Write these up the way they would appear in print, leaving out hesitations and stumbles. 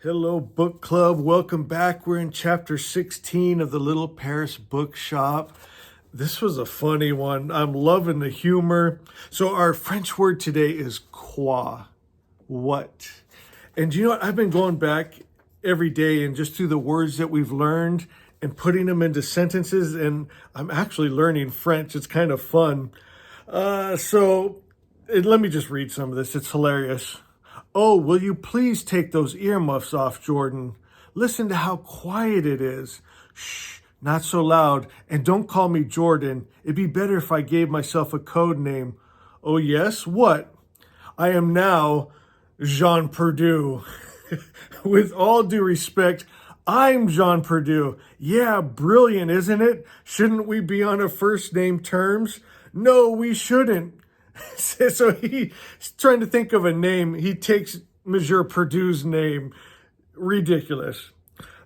Hello, book club. Welcome back. We're in chapter 16 of the Little Paris Bookshop. This was a funny one. I'm loving the humor. So, our French word today is quoi? What? And you know what? I've been going back every day and just through the words that we've learned and putting them into sentences, and I'm actually learning French. It's kind of fun. Let me just read some of this. It's hilarious. Oh, will you please take those earmuffs off, Jordan? Listen to how quiet it is. Shh, not so loud. And don't call me Jordan. It'd be better if I gave myself a code name. Oh, yes? What? I am now Jean Perdue. With all due respect, I'm Jean Perdue. Yeah, brilliant, isn't it? Shouldn't we be on a first name terms? No, we shouldn't. So he's trying to think of a name. He takes Monsieur Perdue's name. Ridiculous.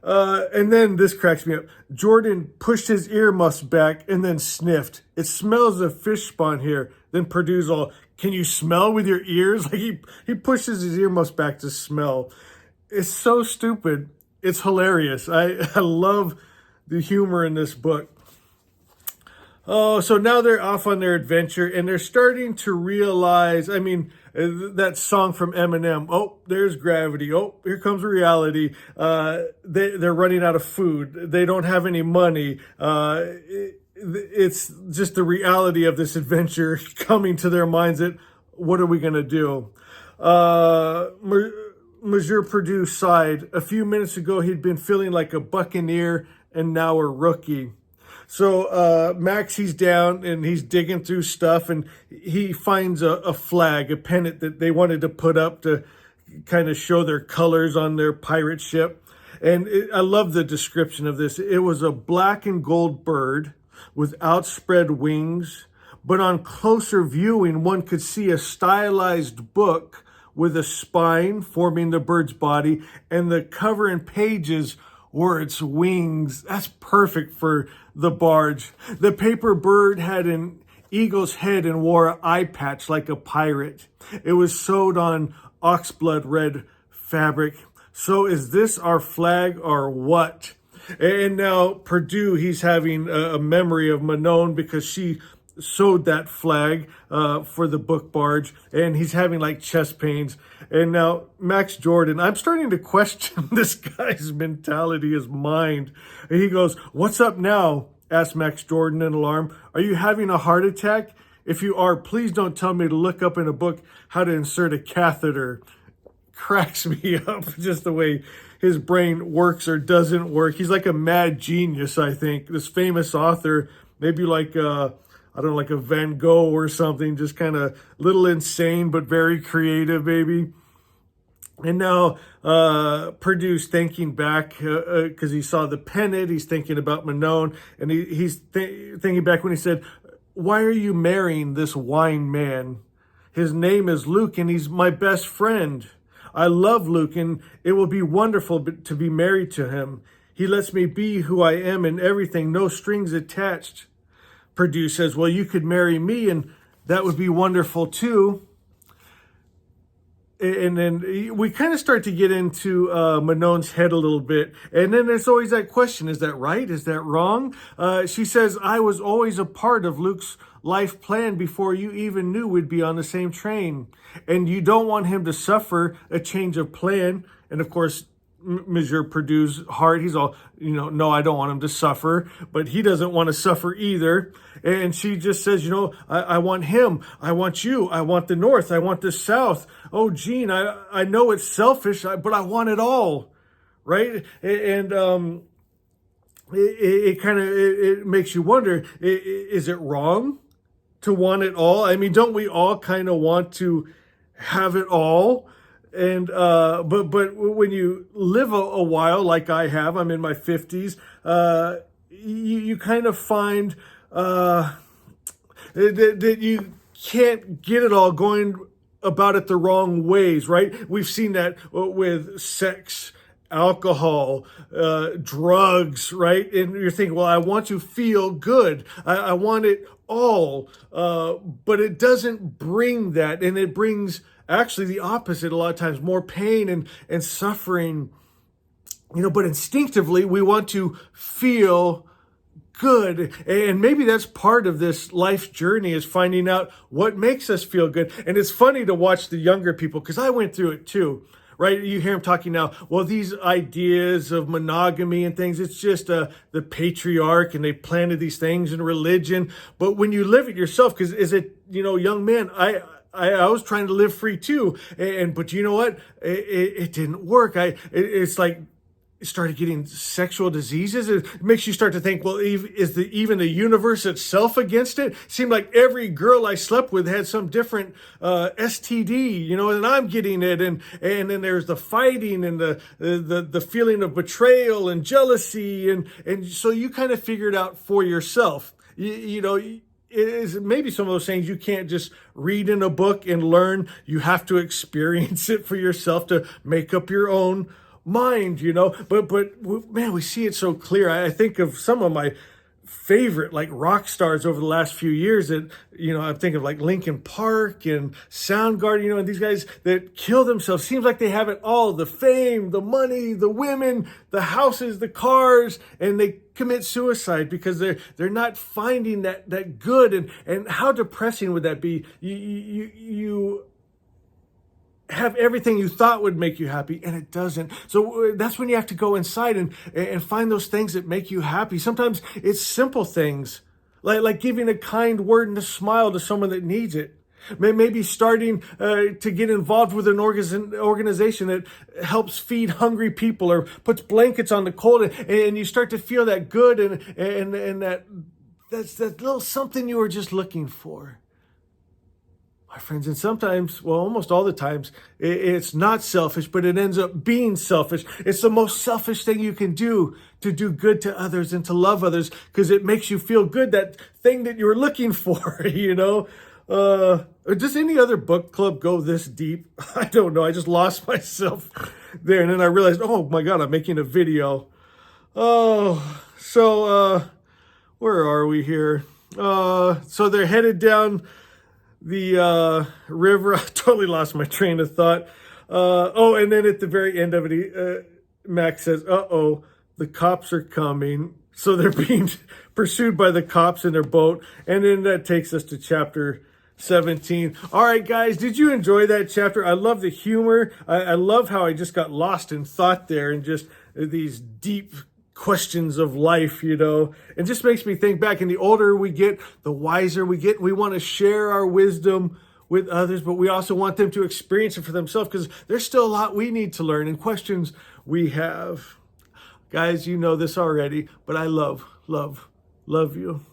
And then this cracks me up. Jordan pushed his earmuffs back and then sniffed. It smells of fish spawn here. Then Perdue's all, can you smell with your ears? Like he pushes his earmuffs back to smell. It's so stupid. It's hilarious. I love the humor in this book. Oh, so now they're off on their adventure and they're starting to realize, that song from Eminem, oh, there's gravity. Oh, here comes reality. They're running out of food. They don't have any money. It's just the reality of this adventure coming to their minds that, what are we going to do? Monsieur Perdue sighed. A few minutes ago, he'd been feeling like a buccaneer and now a rookie. So Max, he's down and he's digging through stuff and he finds a flag, a pennant that they wanted to put up to kind of show their colors on their pirate ship. And I love the description of this. It was a black and gold bird with outspread wings, but on closer viewing, one could see a stylized book with a spine forming the bird's body, and the cover and pages were its wings. That's perfect for the barge. The paper bird had an eagle's head and wore an eye patch like a pirate. It was sewed on oxblood red fabric. So is this our flag or what? And now Perdue, he's having a memory of Manon because she sewed that flag for the book barge, and he's having like chest pains. And now Max Jordan, I'm starting to question this guy's mentality, his mind. And he goes, what's up now? Asked Max Jordan in alarm. Are you having a heart attack? If you are, please don't tell me to look up in a book how to insert a catheter. Cracks me up just the way his brain works or doesn't work. He's like a mad genius, I think. This famous author, maybe like like a Van Gogh or something, just kind of little insane, but very creative, maybe. And now Perdue's thinking back because he saw the pennant. He's thinking about Manon, and he's thinking back when he said, why are you marrying this wine man? His name is Luke, and he's my best friend. I love Luke, and it will be wonderful to be married to him. He lets me be who I am and everything, no strings attached. Perdue says, well, you could marry me and that would be wonderful too. And then we kind of start to get into Manon's head a little bit. And then there's always that question, is that right? Is that wrong? She says, I was always a part of Luke's life plan before you even knew we'd be on the same train. And you don't want him to suffer a change of plan. And of course, Monsieur Perdue's heart, he's all, no, I don't want him to suffer, but he doesn't want to suffer either. And she just says, I want him, I want you, I want the North, I want the South. Oh, Jean, I know it's selfish, but I want it all, right? And it makes you wonder, is it wrong to want it all? Don't we all kind of want to have it all? And but when you live a while like I have, I'm in my 50s, you kind of find that you can't get it all, going about it the wrong ways, right? We've seen that with sex, alcohol, drugs, right? And you're thinking, well, I want to feel good. I want it all. But it doesn't bring that. And it brings actually the opposite a lot of times, more pain and suffering. but instinctively we want to feel good. And maybe that's part of this life journey, is finding out what makes us feel good. And it's funny to watch the younger people, because I went through it too. Right? You hear them talking now, well, these ideas of monogamy and things, it's just the patriarch, and they planted these things in religion. But when you live it yourself, because as a young man, I was trying to live free too, but you know what? It didn't work. It's like, started getting sexual diseases. It makes you start to think, well, is even the universe itself against it? Seemed like every girl I slept with had some different STD, and I'm getting it, and then there's the fighting and the feeling of betrayal and jealousy, and so you kind of figure it out for yourself. It is maybe some of those things you can't just read in a book and learn. You have to experience it for yourself to make up your own mind, but man, we see it so clear. I think of some of my favorite like rock stars over the last few years that, I think of like Linkin Park and Soundgarden, and these guys that kill themselves. Seems like they have it all: the fame, the money, the women, the houses, the cars, and they commit suicide because they're not finding that good. And how depressing would that be? You have everything you thought would make you happy, and it doesn't. So that's when you have to go inside and find those things that make you happy. Sometimes it's simple things, like giving a kind word and a smile to someone that needs it. Maybe starting to get involved with an organization that helps feed hungry people or puts blankets on the cold, and you start to feel that good and that's that little something you were just looking for. My friends, and sometimes, well, almost all the times, it's not selfish, but it ends up being selfish. It's the most selfish thing you can do, to do good to others and to love others, because it makes you feel good, that thing that you were looking for, Does any other book club go this deep? I don't know. I just lost myself there, and then I realized, oh my God, I'm making a video. Oh, so where are we here? So they're headed down the river. I totally lost my train of thought. And then at the very end of it, Max says, "Uh-oh, the cops are coming." So they're being pursued by the cops in their boat. And then that takes us to chapter 17. All right, guys, did you enjoy that chapter? I love the humor. I love how I just got lost in thought there, and just these deep questions of life, It just makes me think back. And the older we get, the wiser we get. We want to share our wisdom with others, but we also want them to experience it for themselves, because there's still a lot we need to learn and questions we have. Guys, you know this already, but I love you.